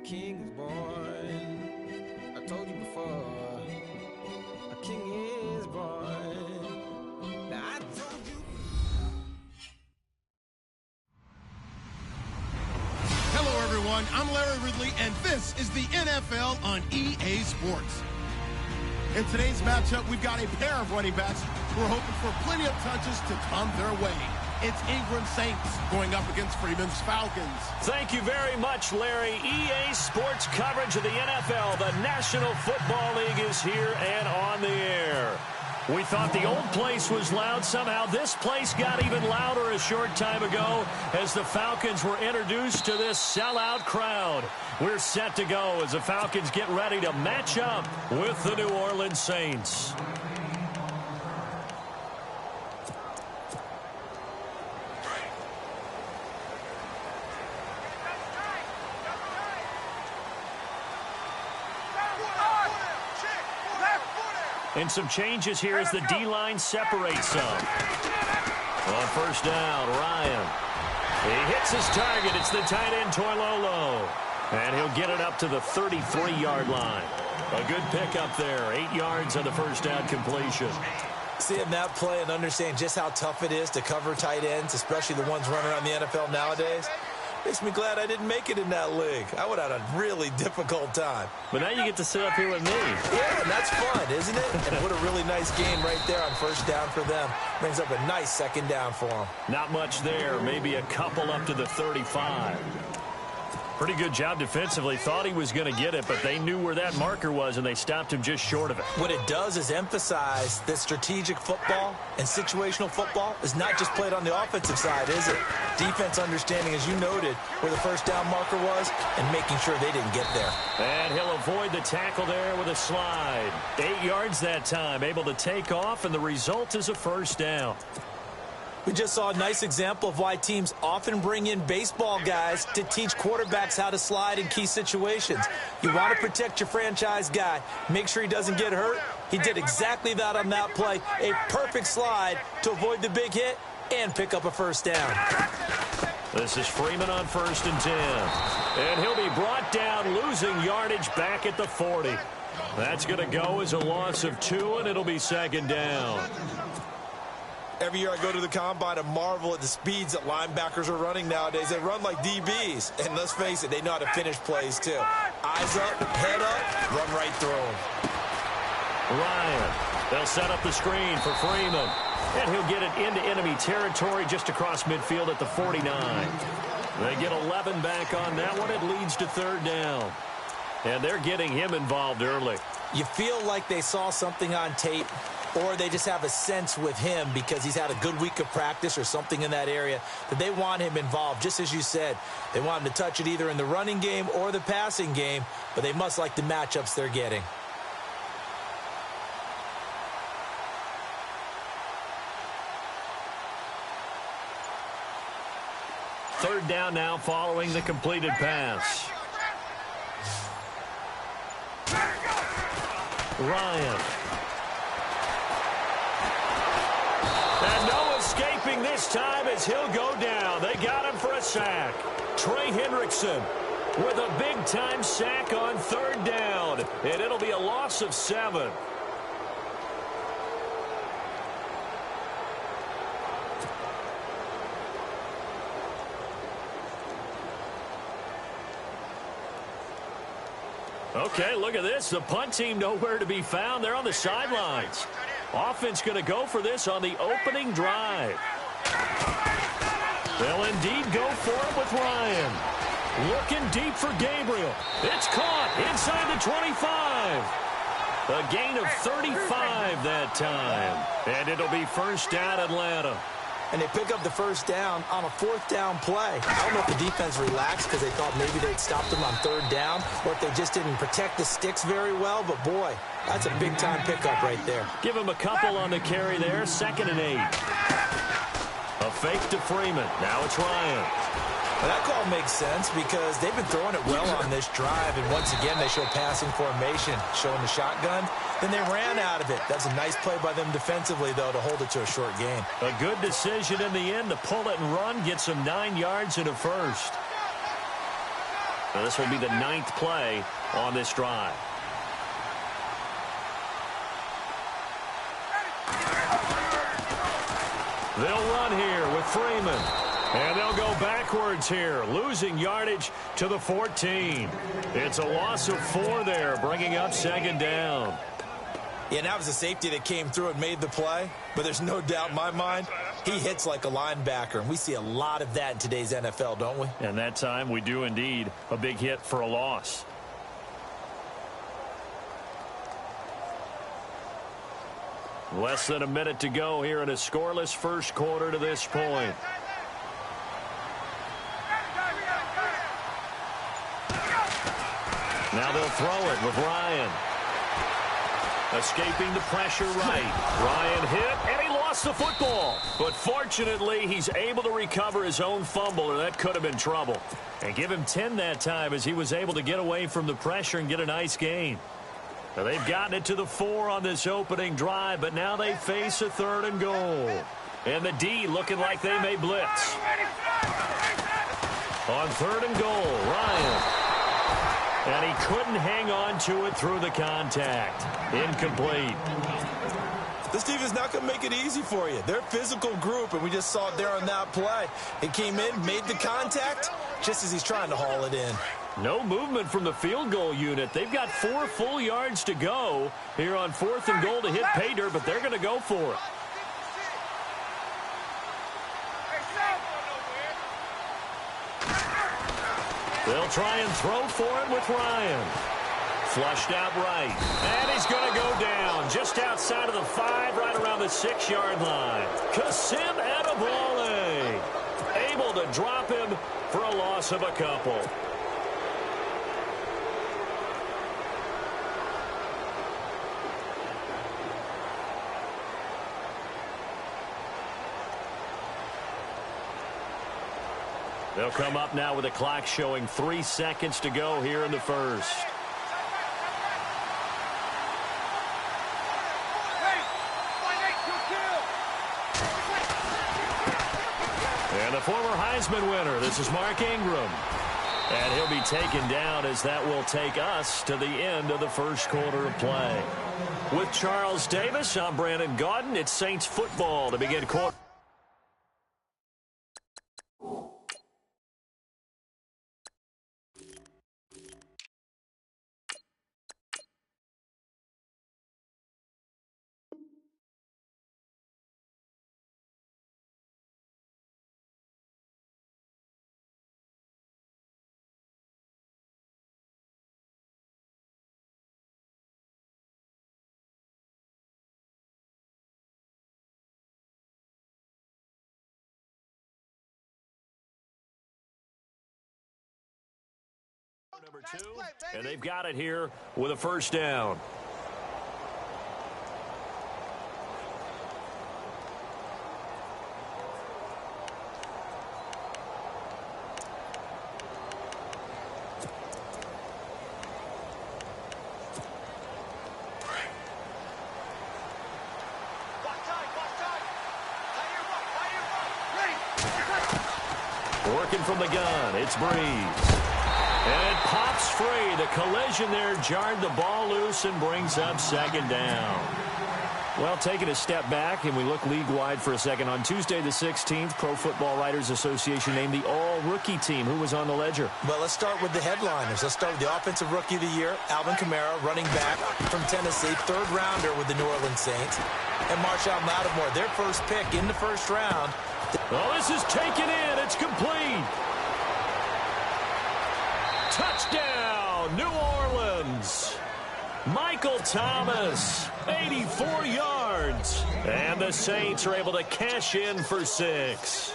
king is born. I told you before, a king is born. Now I told you. Hello, everyone. I'm Larry Ridley, and this is the NFL on EA Sports. In today's matchup, we've got a pair of running backs who are hoping for plenty of touches to come their way. It's England Saints going up against Freeman's Falcons. Thank you very much, Larry. EA Sports coverage of the NFL. The National Football League is here and on the air. We thought the old place was loud. Somehow this place got even louder a short time ago as the Falcons were introduced to this sellout crowd. We're set to go as the Falcons get ready to match up with the New Orleans Saints. And some changes here as the D-line separates some. On first down, Ryan. He hits his target. It's the tight end, Toilolo. And he'll get it up to the 33-yard line. A good pickup there. 8 yards on the first down completion. Seeing that play and understand just how tough it is to cover tight ends, especially the ones running around the NFL nowadays, makes me glad I didn't make it in that league. I would have had a really difficult time. But now you get to sit up here with me. Yeah, and that's fun, isn't it? And what a really nice game right there on first down for them. Brings up a nice second down for them. Not much there. Maybe a couple up to the 35. Pretty good job defensively. Thought he was going to get it, but they knew where that marker was, and they stopped him just short of it. What it does is emphasize that strategic football and situational football is not just played on the offensive side, is it? Defense understanding, as you noted, where the first down marker was and making sure they didn't get there. And he'll avoid the tackle there with a slide. 8 yards that time, able to take off, and the result is a first down. We just saw a nice example of why teams often bring in baseball guys to teach quarterbacks how to slide in key situations. You want to protect your franchise guy. Make sure he doesn't get hurt. He did exactly that on that play. A perfect slide to avoid the big hit and pick up a first down. This is Freeman on first and 10. And he'll be brought down, losing yardage back at the 40. That's going to go as a loss of 2, and it'll be second down. Every year I go to the combine and marvel at the speeds that linebackers are running nowadays. They run like DBs. And let's face it, they know how to finish plays too. Eyes up, head up, run right through them. Ryan, they'll set up the screen for Freeman. And he'll get it into enemy territory just across midfield at the 49. They get 11 back on that one. It leads to third down. And they're getting him involved early. You feel like they saw something on tape, or they just have a sense with him because he's had a good week of practice or something in that area that they want him involved. Just as you said, they want him to touch it either in the running game or the passing game, but they must like the matchups they're getting. Third down now following the completed pass. Ryan. And no escaping this time as he'll go down. They got him for a sack. Trey Hendrickson with a big-time sack on third down. And it'll be a loss of 7. Okay, look at this. The punt team nowhere to be found. They're on the sidelines. Offense going to go for this on the opening drive. They'll indeed go for it with Ryan. Looking deep for Gabriel. It's caught inside the 25. A gain of 35 that time. And it'll be first down Atlanta. And they pick up the first down on a fourth down play. I don't know if the defense relaxed because they thought maybe they'd stop them on third down, or if they just didn't protect the sticks very well. But, boy, that's a big-time pickup right there. Give him a couple on the carry there. 2nd and 8. A fake to Freeman. Now it's Ryan. Well, that call makes sense because they've been throwing it well on this drive, and once again they show passing formation, showing the shotgun. Then they ran out of it. That's a nice play by them defensively, though, to hold it to a short gain. A good decision in the end to pull it and run, get some 9 yards and a first. Now, this will be the 9th play on this drive. They'll run here with Freeman. And they'll go backwards here, losing yardage to the 14. It's a loss of 4 there, bringing up 2nd down. Yeah, and that was a safety that came through and made the play. But there's no doubt in my mind, he hits like a linebacker. And we see a lot of that in today's NFL, don't we? And that time we do indeed. A big hit for a loss. Less than a minute to go here in a scoreless first quarter to this point. Now they'll throw it with Ryan. Escaping the pressure right. Ryan hit, and he lost the football. But fortunately, he's able to recover his own fumble, or that could have been trouble. And give him 10 that time as he was able to get away from the pressure and get a nice gain. Now they've gotten it to the 4 on this opening drive, but now they face a 3rd and goal. And the D looking like they may blitz. On 3rd and goal, Ryan. And he couldn't hang on to it through the contact. Incomplete. This team is not going to make it easy for you. They're a physical group, and we just saw it there on that play. It came in, made the contact, just as he's trying to haul it in. No movement from the field goal unit. They've got 4 full yards to go here on 4th and goal to hit pay dirt, but they're going to go for it. They'll try and throw for it with Ryan. Flushed out right. And he's going to go down just outside of the 5, right around the 6-yard line. Kasim Adebawale able to drop him for a loss of a couple. They'll come up now with a clock showing 3 seconds to go here in the first. And the former Heisman winner, this is Mark Ingram. And he'll be taken down as that will take us to the end of the first quarter of play. With Charles Davis, I'm Brandon Gaudin. It's Saints football to begin quarter. Number 2, and they've got it here with a first down. Working from the gun, it's Breeze. And it pops free. The collision there jarred the ball loose and brings up 2nd down. Well, taking a step back, and we look league-wide for a second. On Tuesday the 16th, Pro Football Writers Association named the all-rookie team. Who was on the ledger? Well, let's start with the headliners. Let's start with the Offensive Rookie of the Year, Alvin Kamara, running back from Tennessee, 3rd-rounder with the New Orleans Saints. And Marshall Lattimore, their first pick in the first round. Oh, this is taken in. It's complete. Touchdown, New Orleans. Michael Thomas, 84 yards. And the Saints are able to cash in for 6.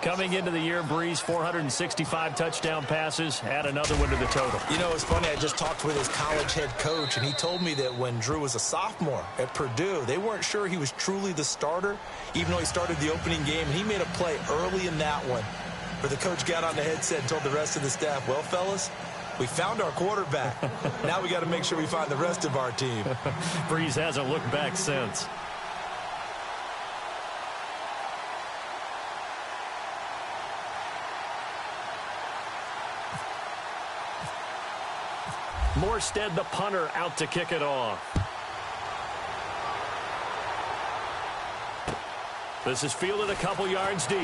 Coming into the year, Breeze, 465 touchdown passes. Add another one to the total. You know, it's funny. I just talked with his college head coach, and he told me that when Drew was a sophomore at Purdue, they weren't sure he was truly the starter, even though he started the opening game. And he made a play early in that one where the coach got on the headset and told the rest of the staff, well, fellas, we found our quarterback. Now we got to make sure we find the rest of our team. Breeze hasn't looked back since. Morstead, the punter, out to kick it off. This is fielded a couple yards deep.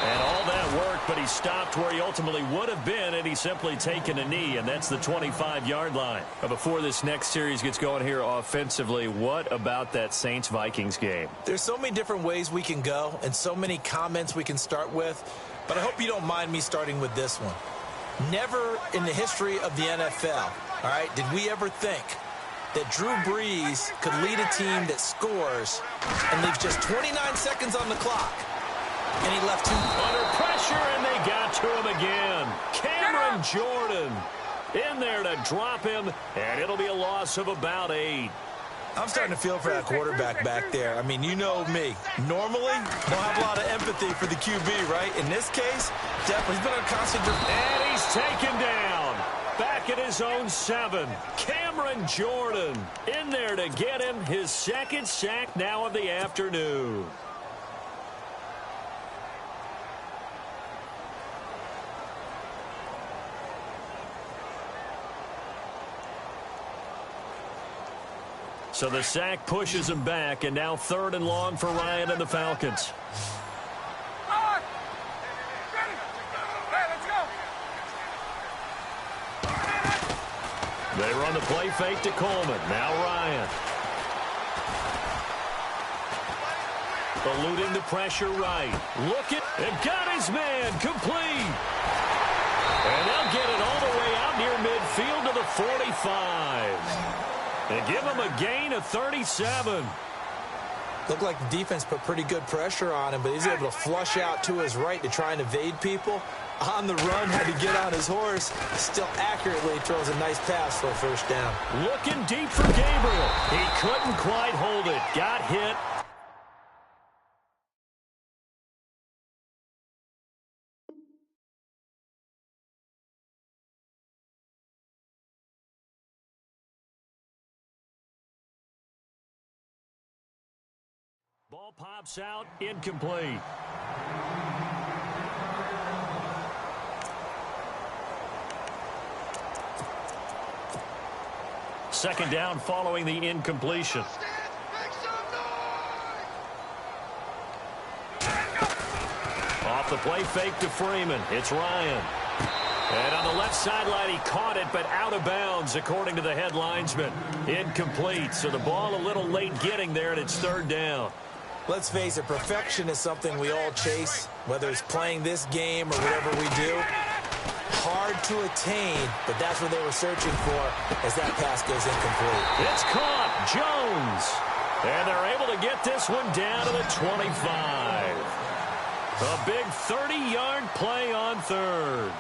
And all that work, but he stopped where he ultimately would have been, and he's simply taken a knee, and that's the 25-yard line. But before this next series gets going here offensively, what about that Saints-Vikings game? There's so many different ways we can go and so many comments we can start with, but I hope you don't mind me starting with this one. Never in the history of the NFL, all right, did we ever think that Drew Brees could lead a team that scores and leaves just 29 seconds on the clock. And he left two under pressure, and they got to him again. Cameron Jordan in there to drop him, and it'll be a loss of about 8. I'm starting to feel for that quarterback back there. I mean, you know me. Normally, don't have a lot of empathy for the QB, right? In this case, definitely. He's been on constant. And he's taken down. Back at his own 7. Cameron Jordan in there to get him his second sack now of the afternoon. So the sack pushes him back, and now 3rd and long for Ryan and the Falcons. They run the play fake to Coleman. Now Ryan. Eluding the pressure right. Look at it. Got his man. Complete. And they'll get it all the way out near midfield to the 45. And give him a gain of 37. Looked like the defense put pretty good pressure on him, but he's able to flush out to his right to try and evade people. On the run, had to get on his horse. Still accurately throws a nice pass for a first down. Looking deep for Gabriel. He couldn't quite hold it. Got hit. Ball pops out, incomplete. Second down following the incompletion. Off the play fake to Freeman. It's Ryan. And on the left sideline, he caught it, but out of bounds, according to the head linesman. Incomplete, so the ball a little late getting there, and it's 3rd down. Let's face it, perfection is something we all chase, whether it's playing this game or whatever we do. Hard to attain, but that's what they were searching for as that pass goes incomplete. It's caught. Jones. And they're able to get this one down to the 25. A big 30-yard play on 3rd.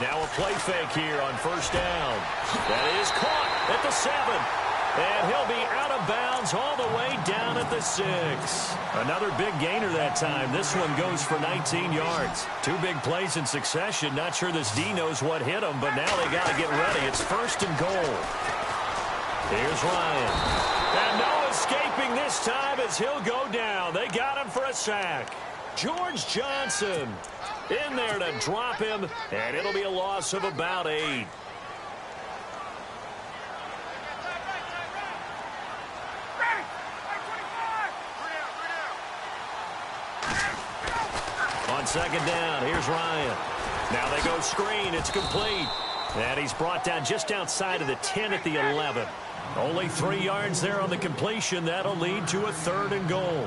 Now a play fake here on 1st down. That is caught at the 7. And he'll be out of bounds all the way down at the 6. Another big gainer that time. This one goes for 19 yards. 2 big plays in succession. Not sure this D knows what hit him, but now they got to get ready. It's 1st and goal. Here's Ryan. And no escaping this time as he'll go down. They got him for a sack. George Johnson in there to drop him, and it'll be a loss of about 8. On 2nd down, here's Ryan. Now they go screen. It's complete. And he's brought down just outside of the 10 at the 11. Only 3 yards there on the completion. That'll lead to a 3rd and goal.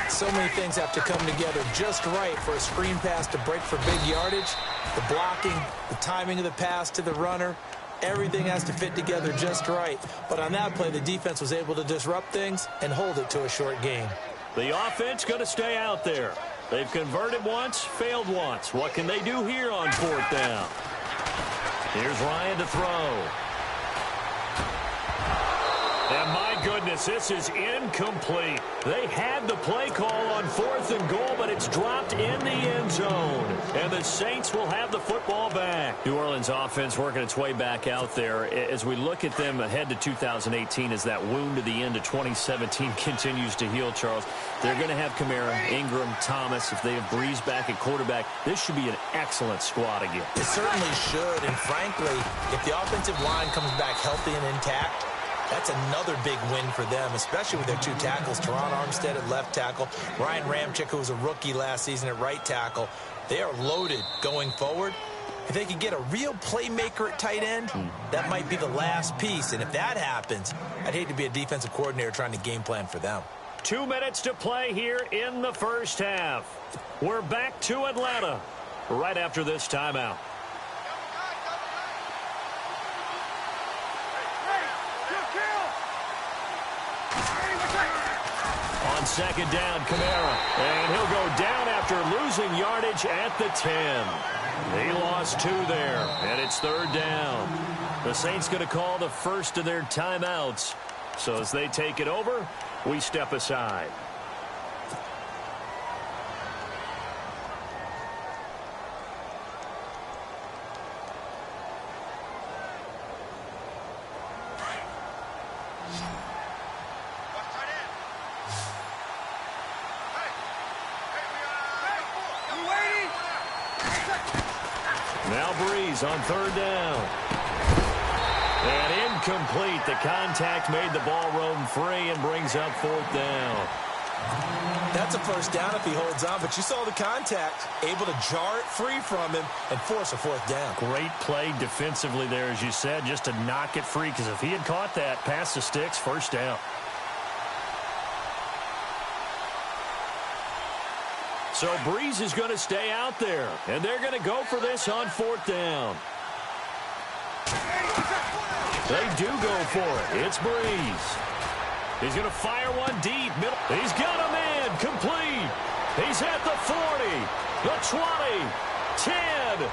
So many things have to come together just right for a screen pass to break for big yardage. The blocking, the timing of the pass to the runner, everything has to fit together just right. But on that play, the defense was able to disrupt things and hold it to a short gain. The offense going to stay out there. They've converted once, failed once. What can they do here on 4th down? Here's Ryan to throw. And my goodness, this is incomplete. They had the play call on 4th and goal, but it's dropped in the end zone. And the Saints will have the football back. New Orleans offense working its way back out there. As we look at them ahead to 2018, as that wound to the end of 2017 continues to heal, Charles, they're going to have Kamara, Ingram, Thomas. If they have Breeze back at quarterback, this should be an excellent squad again. It certainly should, and frankly, if the offensive line comes back healthy and intact, that's another big win for them, especially with their two tackles, Teron Armstead at left tackle, Ryan Ramczyk, who was a rookie last season at right tackle. They are loaded going forward. If they could get a real playmaker at tight end, that might be the last piece. And if that happens, I'd hate to be a defensive coordinator trying to game plan for them. 2 minutes to play here in the first half. We're back to Atlanta right after this timeout. On second down, Kamara. And he'll go down after losing yardage at the 10. They lost 2 there, and it's 3rd down. The Saints going to call the first of their timeouts. So as they take it over, we step aside. Now Breeze on 3rd down. And incomplete. The contact made the ball roam free and brings up 4th down. That's a first down if he holds on, but you saw the contact, able to jar it free from him and force a 4th down. Great play defensively there, as you said, just to knock it free, because if he had caught that, past the sticks, first down. So Breeze is going to stay out there, and they're going to go for this on 4th down. They do go for it. It's Breeze. He's going to fire one deep. Middle. He's got a man complete. He's at the 40, the 20, 10.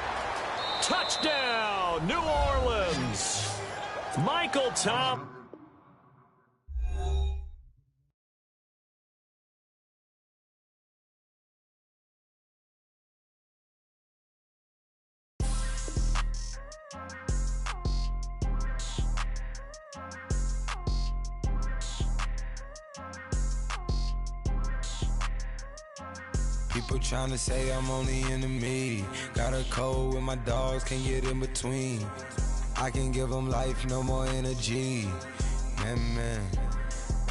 Touchdown, New Orleans. Michael Thomas. People trying to say I'm on the enemy. Got a code with my dogs, can't get in between. I can give them life, no more energy. Man,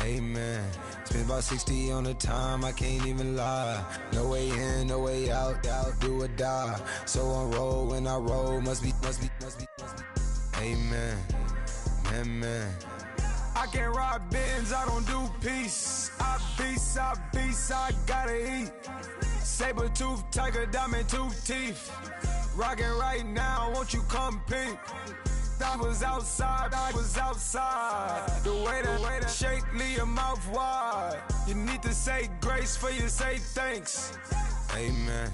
amen. Spent about 60 on the time, I can't even lie. No way in, no way out, do or die. So on roll, when I roll, must be. Amen, man. I can't ride Benz, I don't do peace. I beast, I gotta eat. Saber tooth, tiger, diamond tooth teeth. Rockin' right now, won't you come peep? I was outside. The way that shake, leave your mouth wide. You need to say grace for you say thanks. Amen,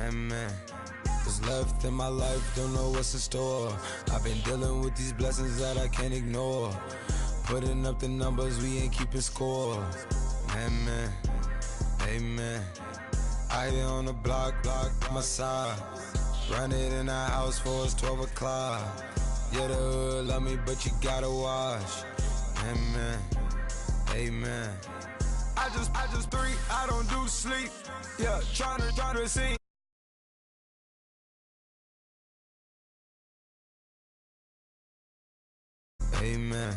amen. What's left in my life, don't know what's in store. I've been dealing with these blessings that I can't ignore. Putting up the numbers, we ain't keeping score. Amen, amen. I here on the block, my side. Run it in the house for us 12 o'clock. Yeah, the hood love me, but you gotta watch. Amen, amen. I just three, I don't do sleep. Yeah, trying to see. Amen.